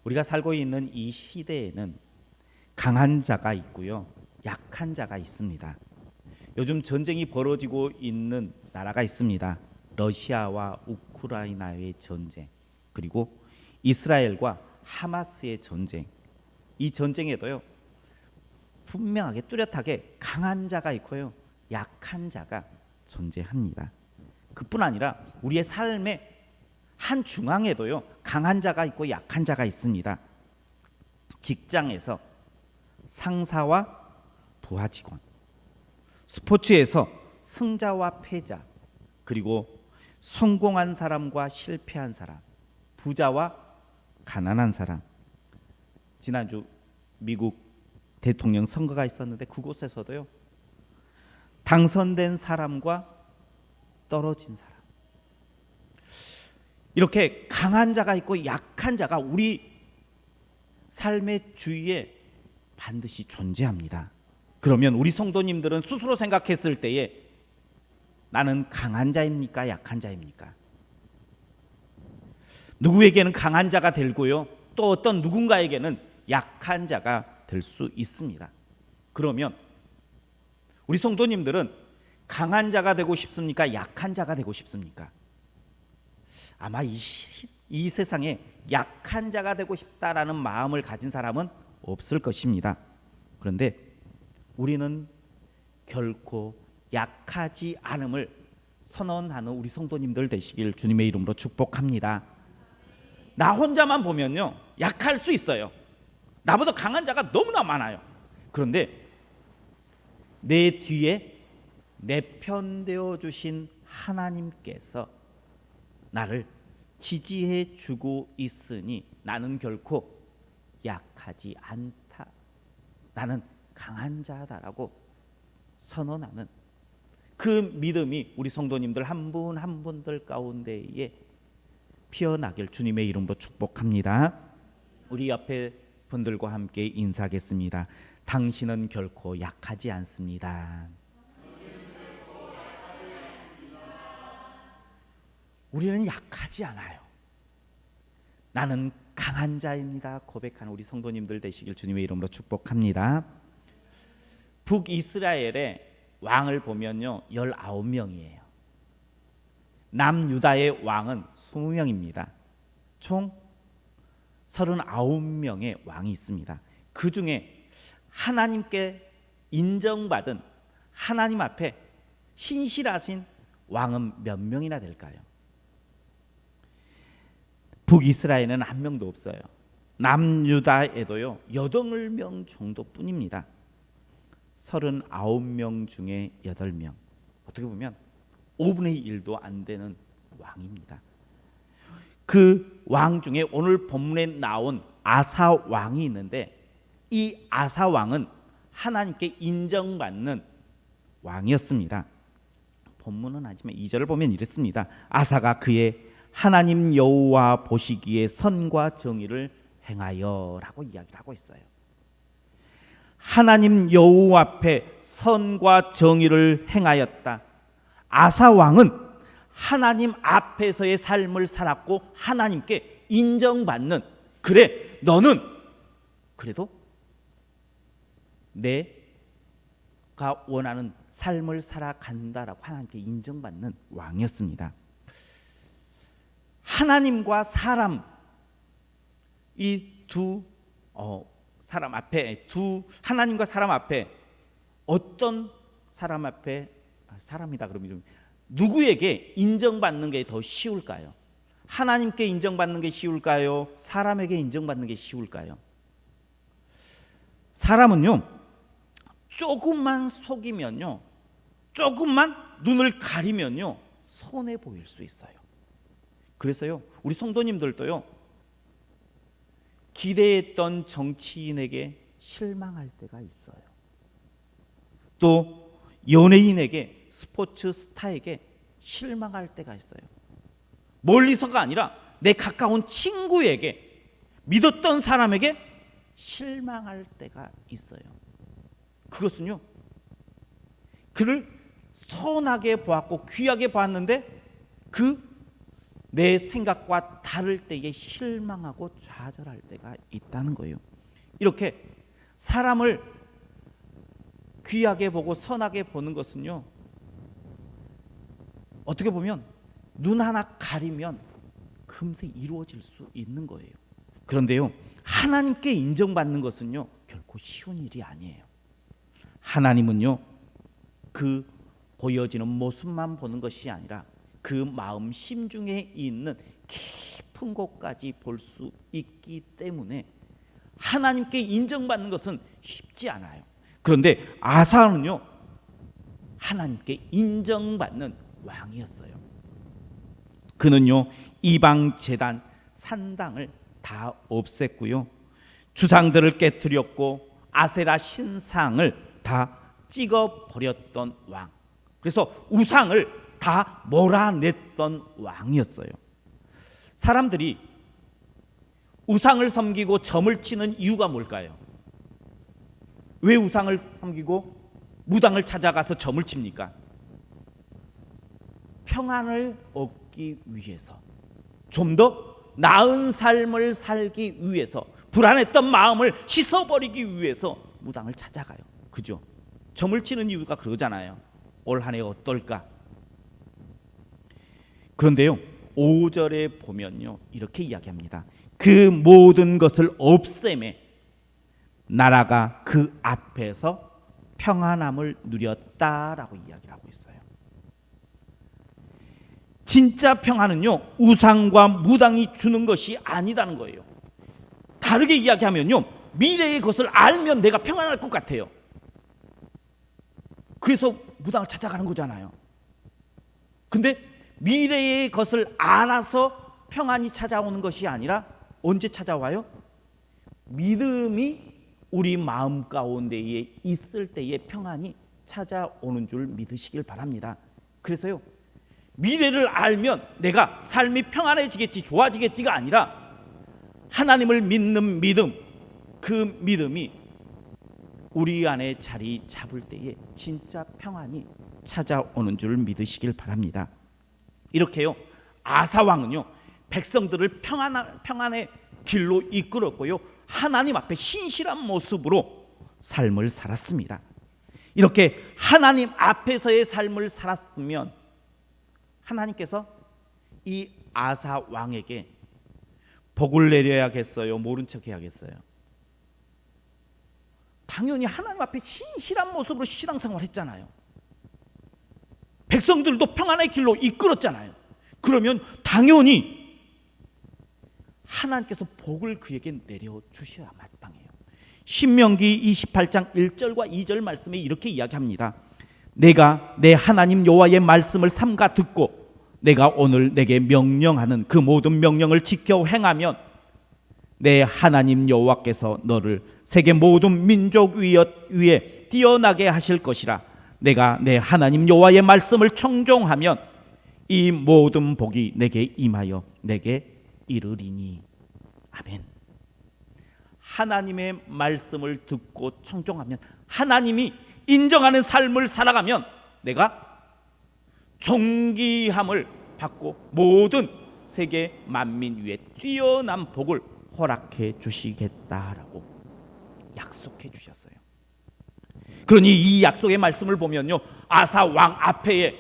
우리가 살고 있는 이 시대에는 강한 자가 있고요, 약한 자가 있습니다. 요즘 전쟁이 벌어지고 있는 나라가 있습니다. 러시아와 우크라이나의 전쟁, 그리고 이스라엘과 하마스의 전쟁. 이 전쟁에도요, 분명하게 뚜렷하게 강한 자가 있고요, 약한 자가 존재합니다. 그뿐 아니라 우리의 삶의 한 중앙에도요, 강한 자가 있고 약한 자가 있습니다. 직장에서 상사와 부하 직원, 스포츠에서 승자와 패자, 그리고 성공한 사람과 실패한 사람, 부자와 가난한 사람. 지난주 미국 대통령 선거가 있었는데 그곳에서도요, 당선된 사람과 떨어진 사람, 이렇게 강한 자가 있고 약한 자가 우리 삶의 주위에 반드시 존재합니다. 그러면 우리 성도님들은 스스로 생각했을 때에 나는 강한 자입니까, 약한 자입니까? 누구에게는 강한 자가 되고요, 또 어떤 누군가에게는 약한 자가 될 수 있습니다. 그러면 우리 성도님들은 강한 자가 되고 싶습니까, 약한 자가 되고 싶습니까? 아마 이 세상에 약한 자가 되고 싶다라는 마음을 가진 사람은 없을 것입니다. 그런데 우리는 결코 약하지 않음을 선언하는 우리 성도님들 되시길 주님의 이름으로 축복합니다. 나 혼자만 보면요, 약할 수 있어요. 나보다 강한 자가 너무나 많아요. 그런데 내 뒤에 내 편 되어 주신 하나님께서 나를 지지해 주고 있으니 나는 결코 약하지 않다, 나는 강한 자다라고 선언하는 그 믿음이 우리 성도님들 한 분 한 분들 가운데에 피어나길 주님의 이름으로 축복합니다. 우리 옆에 분들과 함께 인사하겠습니다. 당신은 결코 약하지 않습니다. 우리는 약하지 않아요. 나는 강한 자입니다 고백하는 우리 성도님들 되시길 주님의 이름으로 축복합니다. 북이스라엘의 왕을 보면요, 19명이에요. 남유다의 왕은 20명입니다. 총 39명의 왕이 있습니다. 그 중에 하나님께 인정받은, 하나님 앞에 신실하신 왕은 몇 명이나 될까요? 북이스라엘은 한 명도 없어요. 남유다에도요, 8명 정도뿐입니다. 39명 중에 8명, 어떻게 보면 5분의 1도 안 되는 왕입니다. 그 왕 중에 오늘 본문에 나온 아사 왕이 있는데, 이 아사 왕은 하나님께 인정받는 왕이었습니다. 본문은 하지만 2절을 보면 이랬습니다. 아사가 그의 하나님 여호와 보시기에 선과 정의를 행하여라고 이야기를 하고 있어요. 하나님 여호와 앞에 선과 정의를 행하였다. 아사 왕은 하나님 앞에서의 삶을 살았고 하나님께 인정받는, 그래 너는 그래도 내가 원하는 삶을 살아간다라고 하나님께 인정받는 왕이었습니다. 하나님과 사람, 이 두 사람 앞에, 하나님과 사람 앞에, 어떤 사람 앞에, 사람이다 그러면 좀 누구에게 인정받는 게 더 쉬울까요? 하나님께 인정받는 게 쉬울까요? 사람에게 인정받는 게 쉬울까요? 사람은요, 조금만 속이면요, 조금만 눈을 가리면요, 손해 보일 수 있어요. 그래서요, 우리 성도님들도요, 기대했던 정치인에게 실망할 때가 있어요. 또 연예인에게, 스포츠 스타에게 실망할 때가 있어요. 멀리서가 아니라 내 가까운 친구에게, 믿었던 사람에게 실망할 때가 있어요. 그것은요, 그를 선하게 보았고 귀하게 보았는데 그 내 생각과 다를 때에 실망하고 좌절할 때가 있다는 거예요. 이렇게 사람을 귀하게 보고 선하게 보는 것은요, 어떻게 보면 눈 하나 가리면 금세 이루어질 수 있는 거예요. 그런데요, 하나님께 인정받는 것은요 결코 쉬운 일이 아니에요. 하나님은요 그 보여지는 모습만 보는 것이 아니라 그 마음 심중에 있는 깊은 곳까지 볼 수 있기 때문에 하나님께 인정받는 것은 쉽지 않아요. 그런데 아사는요 하나님께 인정받는 왕이었어요. 그는요 이방 제단 산당을 다 없앴고요, 주상들을 깨뜨렸고 아세라 신상을 다 찍어 버렸던 왕. 그래서 우상을 다 몰아냈던 왕이었어요. 사람들이 우상을 섬기고 점을 치는 이유가 뭘까요? 왜 우상을 섬기고 무당을 찾아가서 점을 칩니까? 평안을 얻기 위해서, 좀 더 나은 삶을 살기 위해서, 불안했던 마음을 씻어버리기 위해서 무당을 찾아가요. 그죠? 점을 치는 이유가 그러잖아요. 올 한 해 어떨까? 그런데요 5절에 보면요 이렇게 이야기합니다. 그 모든 것을 없애매 나라가 그 앞에서 평안함을 누렸다라고 이야기를 하고 있어요. 진짜 평안은요 우상과 무당이 주는 것이 아니라는 거예요. 다르게 이야기하면요 미래의 것을 알면 내가 평안할 것 같아요. 그래서 무당을 찾아가는 거잖아요. 근데 미래의 것을 알아서 평안이 찾아오는 것이 아니라 언제 찾아와요? 믿음이 우리 마음 가운데에 있을 때에 평안이 찾아오는 줄 믿으시길 바랍니다. 그래서요 미래를 알면 내가 삶이 평안해지겠지, 좋아지겠지가 아니라 하나님을 믿는 믿음, 그 믿음이 우리 안에 자리 잡을 때에 진짜 평안이 찾아오는 줄 믿으시길 바랍니다. 이렇게요 아사 왕은요 백성들을 평안의 길로 이끌었고요, 하나님 앞에 신실한 모습으로 삶을 살았습니다. 이렇게 하나님 앞에서의 삶을 살았으면 하나님께서 이 아사 왕에게 복을 내려야겠어요, 모른 척 해야겠어요? 당연히 하나님 앞에 신실한 모습으로 신앙생활을 했잖아요. 백성들도 평안의 길로 이끌었잖아요. 그러면 당연히 하나님께서 복을 그에게 내려주셔야 마땅해요. 신명기 28장 1절과 2절 말씀에 이렇게 이야기합니다. 내가 내 하나님 여호와의 말씀을 삼가 듣고 내가 오늘 내게 명령하는 그 모든 명령을 지켜 행하면 내 하나님 여호와께서 너를 세계 모든 민족 위에 뛰어나게 하실 것이라. 내가 내 하나님 여호와의 말씀을 청종하면 이 모든 복이 내게 임하여 내게 이르리니. 아멘. 하나님의 말씀을 듣고 청종하면, 하나님이 인정하는 삶을 살아가면 내가 존귀함을 받고 모든 세계 만민 위에 뛰어난 복을 허락해 주시겠다라고 약속해 주셨어요. 그러니 이 약속의 말씀을 보면요, 아사 왕 앞에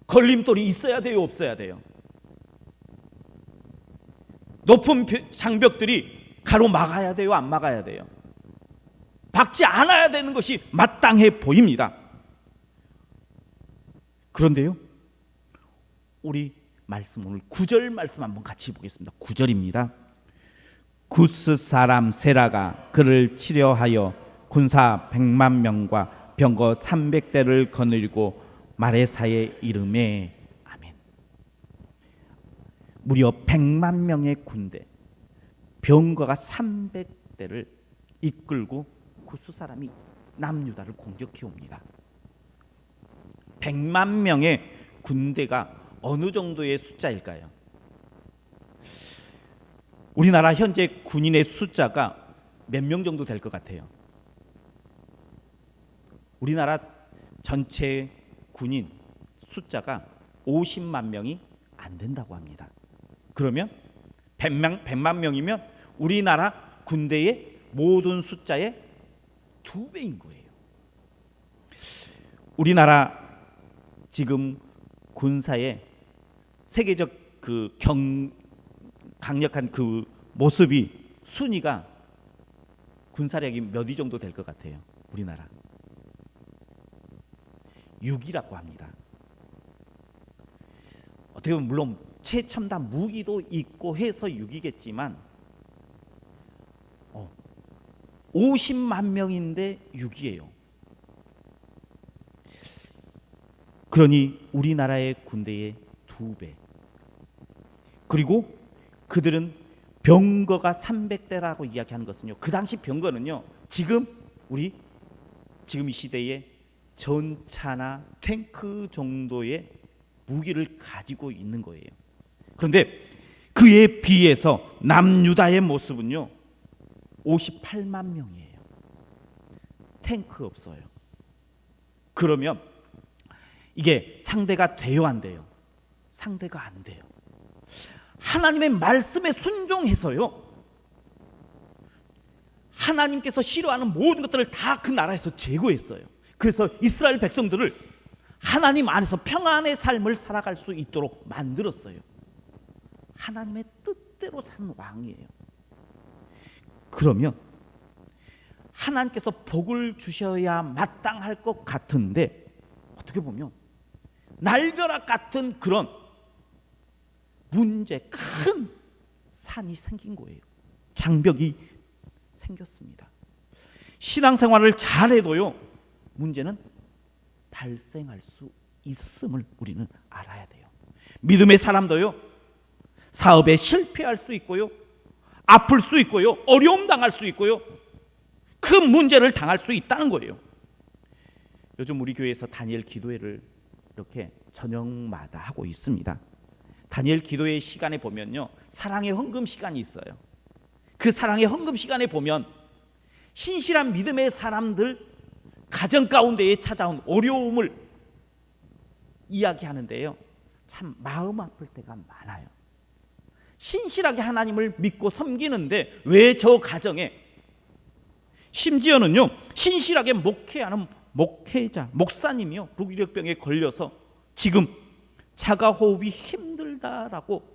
걸림돌이 있어야 돼요, 없어야 돼요? 높은 장벽들이 가로막아야 돼요, 안 막아야 돼요? 박지 않아야 되는 것이 마땅해 보입니다. 그런데요, 우리 말씀, 오늘 9절 말씀 한번 같이 보겠습니다. 9절입니다. 구스 사람 세라가 그를 치려하여 군사 100만 명과 병거 300대를 거느리고 마레사에 이르매. 아멘. 무려 100만 명의 군대, 병거가 300대를 이끌고 구스 사람이 남유다를 공격해 옵니다. 100만 명의 군대가 어느 정도의 숫자일까요? 우리나라 현재 군인의 숫자가 몇 명 정도 될 것 같아요? 우리나라 전체 군인 숫자가 50만 명이 안 안 된다고 합니다. 그러면 100만 명이면 우리나라 군대의 모든 숫자의 2배인 거예요. 우리나라 지금 군사의 세계적 그 강력한 그 모습이 순위가 군사력이 몇 위 정도 될 것 같아요. 우리나라 6위라고 합니다. 어떻게 보면 물론 최첨단 무기도 있고 해서 6위겠지만 50만 명인데 6위예요. 그러니 우리나라의 군대의 2배. 그리고 그들은 병거가 300대라고 이야기하는 것은요, 그 당시 병거는요, 지금 이 시대에 전차나 탱크 정도의 무기를 가지고 있는 거예요. 그런데 그에 비해서 남유다의 모습은요 58만 명이에요. 탱크 없어요. 그러면 이게 상대가 돼요, 안 돼요? 상대가 안 돼요. 하나님의 말씀에 순종해서요, 하나님께서 싫어하는 모든 것들을 다 그 나라에서 제거했어요. 그래서 이스라엘 백성들을 하나님 안에서 평안의 삶을 살아갈 수 있도록 만들었어요. 하나님의 뜻대로 산 왕이에요. 그러면 하나님께서 복을 주셔야 마땅할 것 같은데 어떻게 보면 날벼락 같은 그런 문제, 큰 산이 생긴 거예요. 장벽이 생겼습니다. 신앙생활을 잘해도요, 문제는 발생할 수 있음을 우리는 알아야 돼요. 믿음의 사람도요, 사업에 실패할 수 있고요, 아플 수 있고요, 어려움 당할 수 있고요, 큰 문제를 당할 수 있다는 거예요. 요즘 우리 교회에서 다니엘 기도회를 이렇게 저녁마다 하고 있습니다. 다니엘 기도회 시간에 보면요, 사랑의 헌금 시간이 있어요. 그 사랑의 헌금 시간에 보면 신실한 믿음의 사람들 가정 가운데에 찾아온 어려움을 이야기하는데요, 참 마음 아플 때가 많아요. 신실하게 하나님을 믿고 섬기는데 왜 저 가정에, 심지어는요 신실하게 목회하는 목회자, 목사님이요 무기력병에 걸려서 지금 자가호흡이 힘들다라고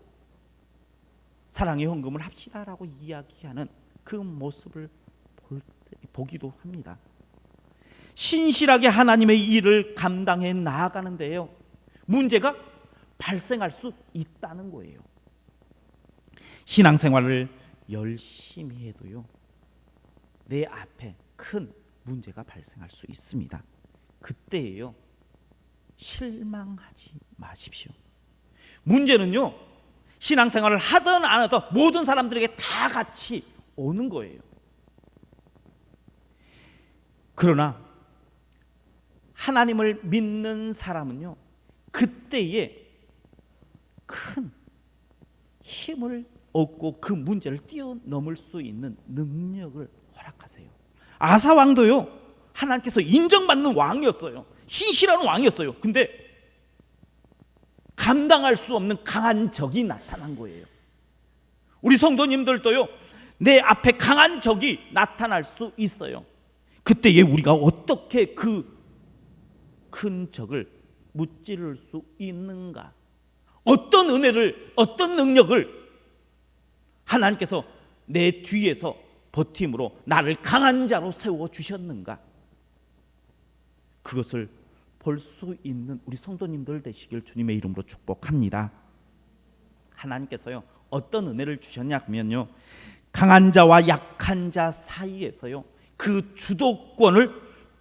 사랑의 헌금을 합시다라고 이야기하는 그 모습을 보기도 합니다. 신실하게 하나님의 일을 감당해 나아가는데요, 문제가 발생할 수 있다는 거예요. 신앙생활을 열심히 해도요, 내 앞에 큰 문제가 발생할 수 있습니다. 그때예요, 실망하지 마십시오. 문제는요, 신앙생활을 하든 안 하든 모든 사람들에게 다 같이 오는 거예요. 그러나 하나님을 믿는 사람은요, 그때에 큰 힘을 얻고 그 문제를 뛰어넘을 수 있는 능력을 허락하세요. 아사 왕도요, 하나님께서 인정받는 왕이었어요. 신실한 왕이었어요. 근데 감당할 수 없는 강한 적이 나타난 거예요. 우리 성도님들도요, 내 앞에 강한 적이 나타날 수 있어요. 그때에 우리가 어떻게 그 큰 적을 무찌를 수 있는가? 어떤 은혜를, 어떤 능력을 하나님께서 내 뒤에서 버팀으로 나를 강한 자로 세워 주셨는가? 그것을 볼 수 있는 우리 성도님들 되시길 주님의 이름으로 축복합니다. 하나님께서요, 어떤 은혜를 주셨냐면요, 강한 자와 약한 자 사이에서요, 그 주도권을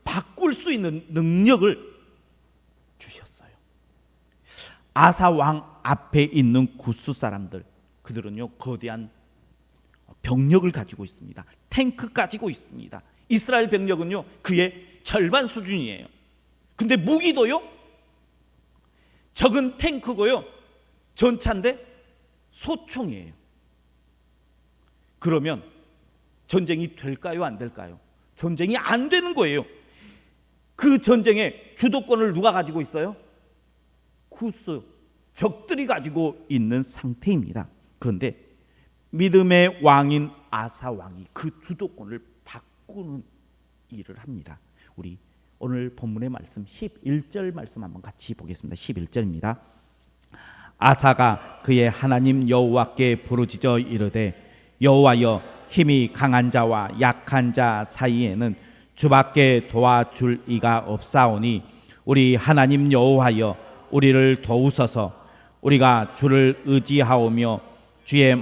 바꿀 수 있는 능력을 주셨어요. 아사 왕 앞에 있는 구스 사람들, 그들은요 거대한 병력을 가지고 있습니다. 탱크 가지고 있습니다. 이스라엘 병력은요 그의 절반 수준이에요. 근데 무기도요 적은 탱크고요, 전차인데 소총이에요. 그러면 전쟁이 될까요, 안 될까요? 전쟁이 안 되는 거예요. 그 전쟁의 주도권을 누가 가지고 있어요? 구스 적들이 가지고 있는 상태입니다. 그런데 믿음의 왕인 아사 왕이 그 주도권을 바꾸는 일을 합니다. 우리 오늘 본문의 말씀 11절 말씀 한번 같이 보겠습니다. 11절입니다. 아사가 그의 하나님 여호와께 부르짖어 이르되 여호와여 힘이 강한 자와 약한 자 사이에는 주밖에 도와줄 이가 없사오니 우리 하나님 여호와여 우리를 도우소서. 우리가 주를 의지하오며 주의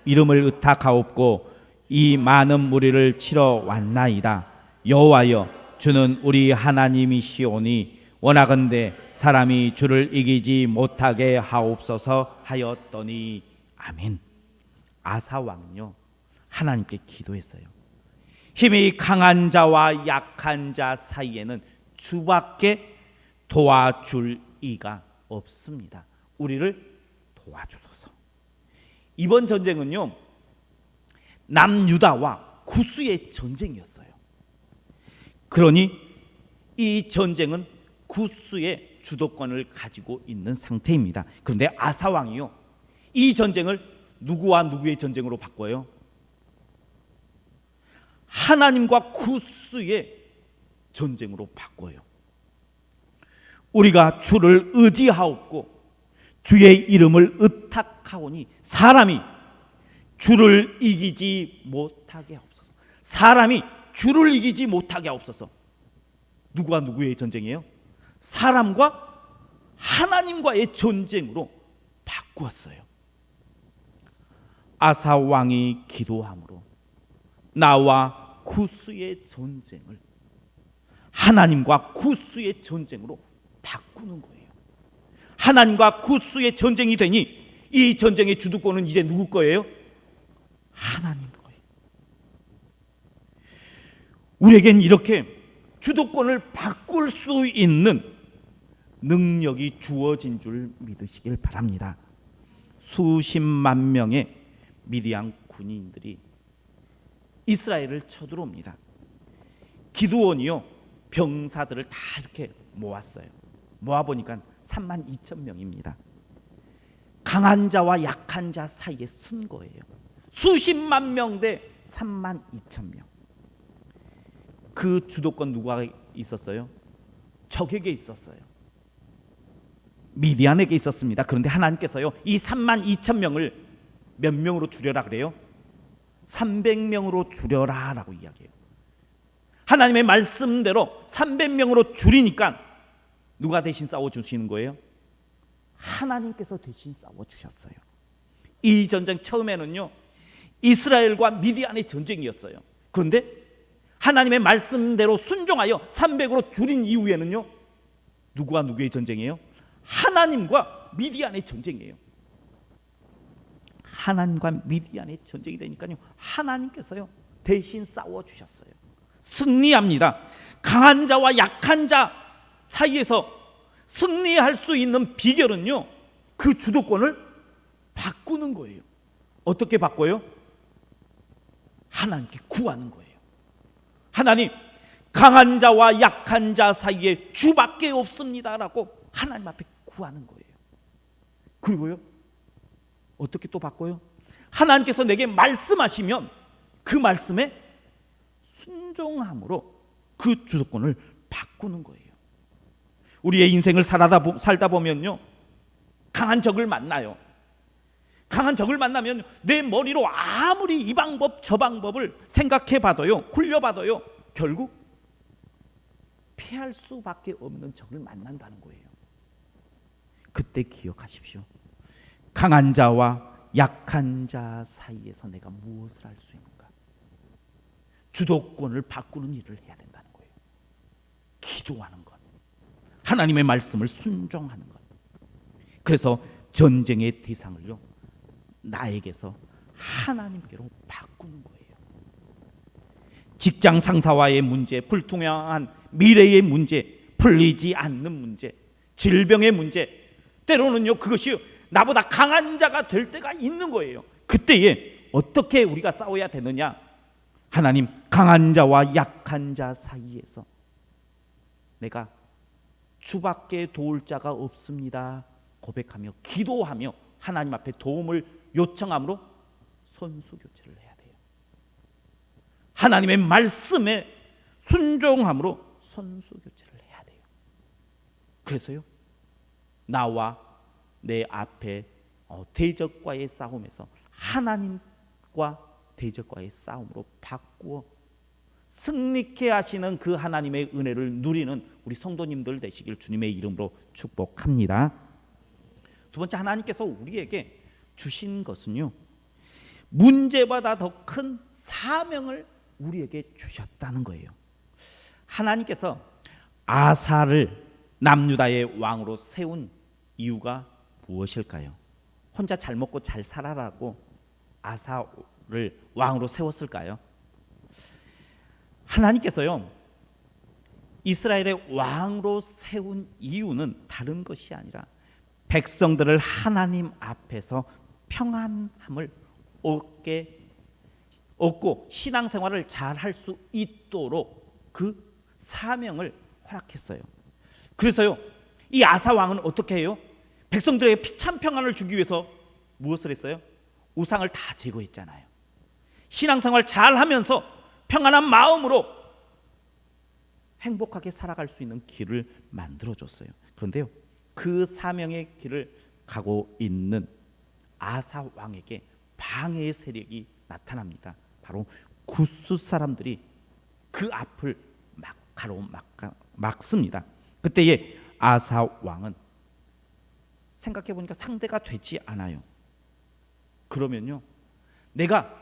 이름을 의탁하옵고 이 많은 무리를 치러 왔나이다. 여호와여 주는 우리 하나님이시오니 원하건대 사람이 주를 이기지 못하게 하옵소서 하였더니 아멘. 아사 왕은요 하나님께 기도했어요. 힘이 강한 자와 약한 자 사이에는 주밖에 도와줄 이가 없습니다. 우리를 도와주소서. 이번 전쟁은요 남유다와 구스의 전쟁이었어요. 그러니 이 전쟁은 구스의 주도권을 가지고 있는 상태입니다. 그런데 아사 왕이요 이 전쟁을 누구와 누구의 전쟁으로 바꿔요? 하나님과 구스의 전쟁으로 바꿔요. 우리가 주를 의지하옵고 주의 이름을 의탁하오니 사람이 주를 이기지 못하게 하옵소서. 사람이 주를 이기지 못하게 하옵소서. 누구와 누구의 전쟁이에요? 사람과 하나님과의 전쟁으로 바꾸었어요. 아사 왕이 기도함으로 나와 구스의 전쟁을 하나님과 구스의 전쟁으로 바꾸는 거예요. 하나님과 구스의 전쟁이 되니 이 전쟁의 주도권은 이제 누구 거예요? 하나님 거예요. 우리에겐 이렇게 주도권을 바꿀 수 있는 능력이 주어진 줄 믿으시길 바랍니다. 수십만 명의 미디안 군인들이 이스라엘을 쳐들어옵니다. 기드온이요 병사들을 다 이렇게 모았어요. 모아보니까 32,000명입니다. 강한 자와 약한 자 사이에 쓴 거예요. 수십만 명 대 32,000명. 그 주도권 누가 있었어요? 적에게 있었어요. 미디안에게 있었습니다. 그런데 하나님께서요 이 32,000명을 몇 명으로 줄여라 그래요? 300명으로 줄여라 라고 이야기해요. 하나님의 말씀대로 300명으로 줄이니까 누가 대신 싸워주시는 거예요? 하나님께서 대신 싸워주셨어요. 이 전쟁 처음에는요 이스라엘과 미디안의 전쟁이었어요. 그런데 하나님의 말씀대로 순종하여 300으로 줄인 이후에는요 누구와 누구의 전쟁이에요? 하나님과 미디안의 전쟁이에요. 하나님과 미디안의 전쟁이 되니까요 하나님께서요 대신 싸워주셨어요. 승리합니다. 강한 자와 약한 자 사이에서 승리할 수 있는 비결은요 그 주도권을 바꾸는 거예요. 어떻게 바꿔요? 하나님께 구하는 거예요. 하나님, 강한 자와 약한 자 사이에 주밖에 없습니다라고 하나님 앞에 구하는 거예요. 그리고요 어떻게 또 바꿔요? 하나님께서 내게 말씀하시면 그 말씀에 순종함으로 그 주도권을 바꾸는 거예요. 우리의 인생을 살다 보면요 강한 적을 만나요. 강한 적을 만나면 내 머리로 아무리 이 방법 저 방법을 생각해 봐도요 굴려 봐도요 결국 피할 수밖에 없는 적을 만난다는 거예요. 그때 기억하십시오. 강한 자와 약한 자 사이에서 내가 무엇을 할 수 있는가? 주도권을 바꾸는 일을 해야 된다는 거예요. 기도하는 것, 하나님의 말씀을 순종하는 것. 그래서 전쟁의 대상을요 나에게서 하나님께로 바꾸는 거예요. 직장 상사와의 문제, 불투명한 미래의 문제, 풀리지 않는 문제, 질병의 문제, 때로는요 그것이 나보다 강한 자가 될 때가 있는 거예요. 그때에 어떻게 우리가 싸워야 되느냐? 하나님, 강한 자와 약한 자 사이에서 내가 주밖에 도울 자가 없습니다 고백하며 기도하며 하나님 앞에 도움을 요청함으로 선수 교체를 해야 돼요. 하나님의 말씀에 순종함으로 선수 교체를 해야 돼요. 그래서요, 나와 내 앞에 대적과의 싸움에서 하나님과 대적과의 싸움으로 바꾸어 승리케 하시는 그 하나님의 은혜를 누리는 우리 성도님들 되시길 주님의 이름으로 축복합니다. 두 번째, 하나님께서 우리에게 주신 것은요, 문제보다 더 큰 사명을 우리에게 주셨다는 거예요. 하나님께서 아사를 남유다의 왕으로 세운 이유가 무엇일까요? 혼자 잘 먹고 잘 살아라고 아사를 왕으로 세웠을까요? 하나님께서요, 이스라엘의 왕으로 세운 이유는 다른 것이 아니라 백성들을 하나님 앞에서 평안함을 얻고 신앙생활을 잘 할 수 있도록 그 사명을 허락했어요. 그래서요, 이 아사 왕은 어떻게 해요? 백성들에게 피참 평안을 주기 위해서 무엇을 했어요? 우상을 다 제거했잖아요. 신앙생활 잘 하면서 평안한 마음으로 행복하게 살아갈 수 있는 길을 만들어줬어요. 그런데요, 그 사명의 길을 가고 있는 아사 왕에게 방해의 세력이 나타납니다. 바로 구스 사람들이 그 앞을 막습니다. 그때에 아사 왕은 생각해 보니까 상대가 되지 않아요. 그러면요, 내가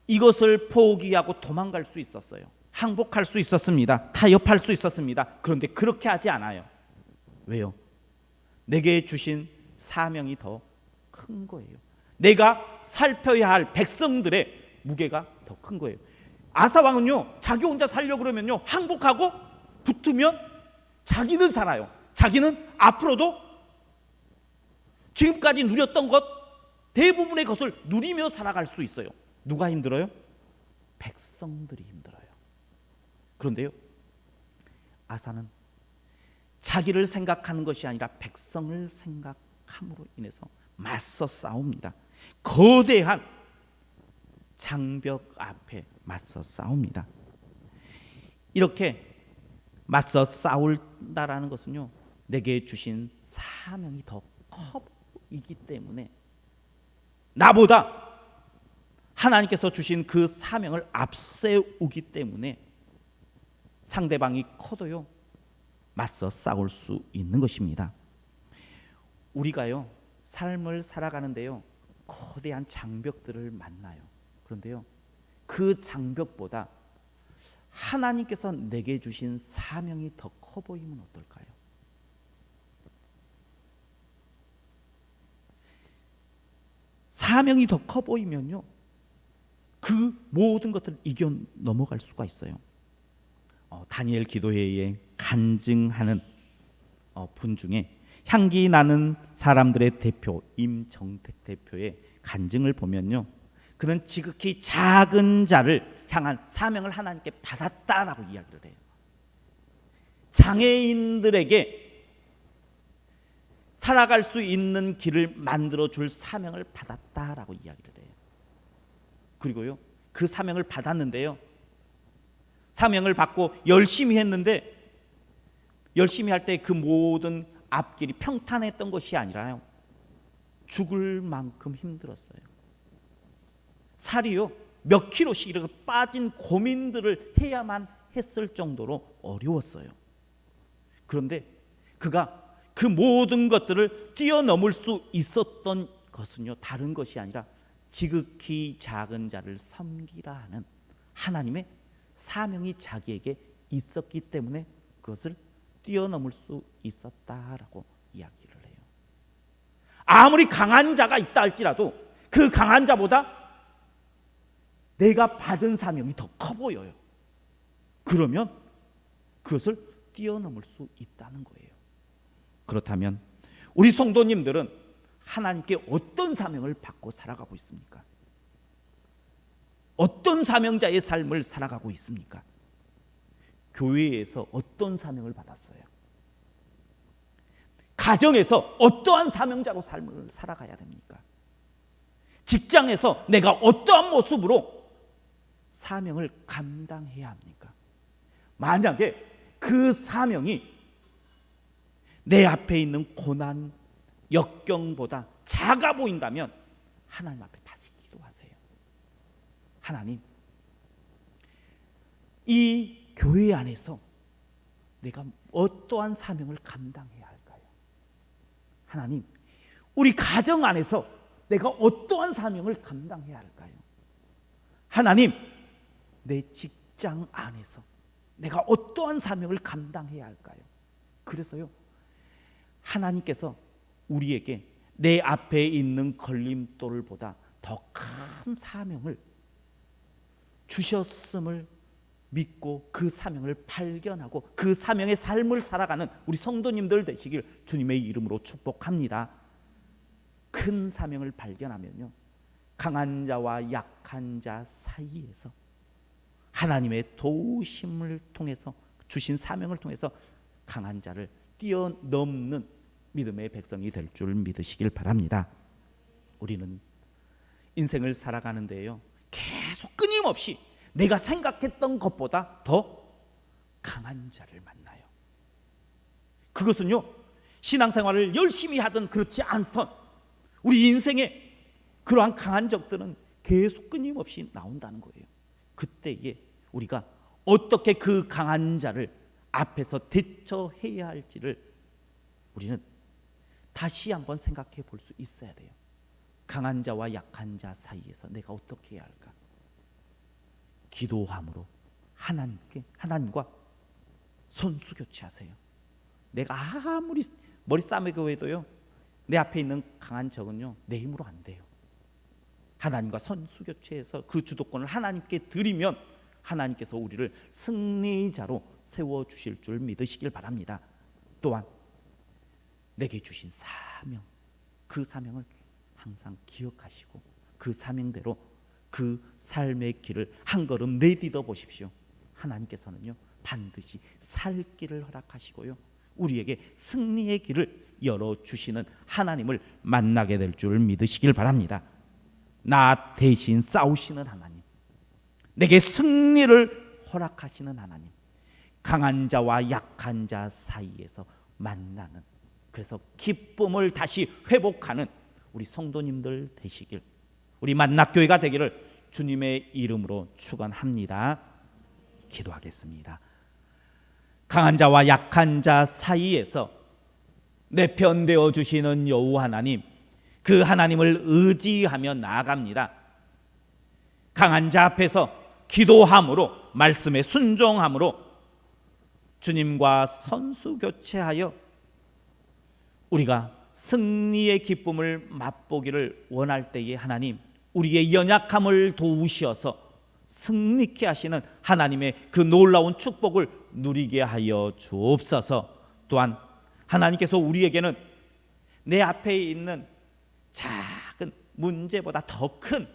이것을 포기하고 도망갈 수 있었어요. 항복할 수 있었습니다. 타협할 수 있었습니다. 그런데 그렇게 하지 않아요. 왜요? 내게 주신 사명이 더 큰 거예요. 내가 살펴야 할 백성들의 무게가 더 큰 거예요. 아사 왕은요, 자기 혼자 살려고 그러면요, 항복하고 붙으면 자기는 살아요. 자기는 앞으로도 지금까지 누렸던 것, 대부분의 것을 누리며 살아갈 수 있어요. 누가 힘들어요? 백성들이 힘들어요. 그런데요, 아사는 자기를 생각하는 것이 아니라 백성을 생각함으로 인해서 맞서 싸웁니다. 거대한 장벽 앞에 맞서 싸웁니다. 이렇게 맞서 싸운다라는 것은요, 내게 주신 사명이 더 커이기 때문에 나보다 하나님께서 주신 그 사명을 앞세우기 때문에 상대방이 커도요, 맞서 싸울 수 있는 것입니다. 우리가요, 삶을 살아가는데요, 거대한 장벽들을 만나요. 그런데요, 그 장벽보다 하나님께서 내게 주신 사명이 더 커 보이면 어떨까요? 사명이 더 커 보이면요, 그 모든 것들을 이겨 넘어갈 수가 있어요. 다니엘 기도회에 간증하는 분 중에 향기 나는 사람들의 대표 임정택 대표의 간증을 보면요, 그는 지극히 작은 자를 향한 사명을 하나님께 받았다라고 이야기를 해요. 장애인들에게 살아갈 수 있는 길을 만들어 줄 사명을 받았다라고 이야기를 해요. 그리고요, 그 사명을 받았는데요, 사명을 받고 열심히 했는데 열심히 할 때 그 모든 앞길이 평탄했던 것이 아니라요, 죽을 만큼 힘들었어요. 살이요, 몇 킬로씩 이렇게 빠진 고민들을 해야만 했을 정도로 어려웠어요. 그런데 그가 그 모든 것들을 뛰어넘을 수 있었던 것은요, 다른 것이 아니라 지극히 작은 자를 섬기라 하는 하나님의 사명이 자기에게 있었기 때문에 그것을 뛰어넘을 수 있었다라고 이야기를 해요. 아무리 강한 자가 있다 할지라도 그 강한 자보다 내가 받은 사명이 더 커 보여요. 그러면 그것을 뛰어넘을 수 있다는 거예요. 그렇다면 우리 성도님들은 하나님께 어떤 사명을 받고 살아가고 있습니까? 어떤 사명자의 삶을 살아가고 있습니까? 교회에서 어떤 사명을 받았어요? 가정에서 어떠한 사명자로 삶을 살아가야 됩니까? 직장에서 내가 어떠한 모습으로 사명을 감당해야 합니까? 만약에 그 사명이 내 앞에 있는 고난, 역경보다 작아 보인다면 하나님 앞에 다시 기도하세요. 하나님, 이 교회 안에서 내가 어떠한 사명을 감당해야 할까요? 하나님, 우리 가정 안에서 내가 어떠한 사명을 감당해야 할까요? 하나님, 내 직장 안에서 내가 어떠한 사명을 감당해야 할까요? 그래서요, 하나님께서 우리에게 내 앞에 있는 걸림돌보다 더 큰 사명을 주셨음을 믿고 그 사명을 발견하고 그 사명의 삶을 살아가는 우리 성도님들 되시길 주님의 이름으로 축복합니다. 큰 사명을 발견하면요, 강한 자와 약한 자 사이에서 하나님의 도우심을 통해서 주신 사명을 통해서 강한 자를 뛰어넘는 믿음의 백성이 될 줄 믿으시길 바랍니다. 우리는 인생을 살아가는데요, 계속 끊임없이 내가 생각했던 것보다 더 강한 자를 만나요. 그것은요, 신앙생활을 열심히 하든 그렇지 않든 우리 인생에 그러한 강한 적들은 계속 끊임없이 나온다는 거예요. 그때에 우리가 어떻게 그 강한 자를 앞에서 대처해야 할지를 우리는 다시 한번 생각해 볼 수 있어야 돼요. 강한 자와 약한 자 사이에서 내가 어떻게 해야 할까? 기도함으로 하나님과 선수 교체하세요. 내가 아무리 머리 싸매고 해도요, 내 앞에 있는 강한 적은요, 내 힘으로 안 돼요. 하나님과 선수 교체해서 그 주도권을 하나님께 드리면 하나님께서 우리를 승리자로 세워주실 줄 믿으시길 바랍니다. 또한 내게 주신 사명, 그 사명을 항상 기억하시고 그 사명대로 그 삶의 길을 한 걸음 내딛어 보십시오. 하나님께서는요, 반드시 살 길을 허락하시고요, 우리에게 승리의 길을 열어주시는 하나님을 만나게 될 줄 믿으시길 바랍니다. 나 대신 싸우시는 하나님, 내게 승리를 허락하시는 하나님, 강한 자와 약한 자 사이에서 만나는, 그래서 기쁨을 다시 회복하는 우리 성도님들 되시길, 우리 만납교회가 되기를 주님의 이름으로 축원합니다. 기도하겠습니다. 강한 자와 약한 자 사이에서 내 편 되어 주시는 여호와 하나님, 그 하나님을 의지하며 나아갑니다. 강한 자 앞에서 기도함으로, 말씀에 순종함으로 주님과 선수 교체하여 우리가 승리의 기쁨을 맛보기를 원할 때에 하나님, 우리의 연약함을 도우시어서 승리케 하시는 하나님의 그 놀라운 축복을 누리게 하여 주옵소서. 또한 하나님께서 우리에게는 내 앞에 있는 작은 문제보다 더 큰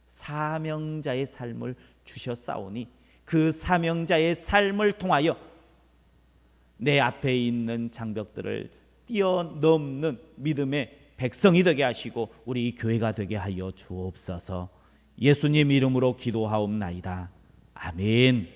사명자의 삶을 주셨사오니 그 사명자의 삶을 통하여 내 앞에 있는 장벽들을 뛰어넘는 믿음의 백성이 되게 하시고 우리 교회가 되게 하여 주옵소서. 예수님 이름으로 기도하옵나이다. 아멘.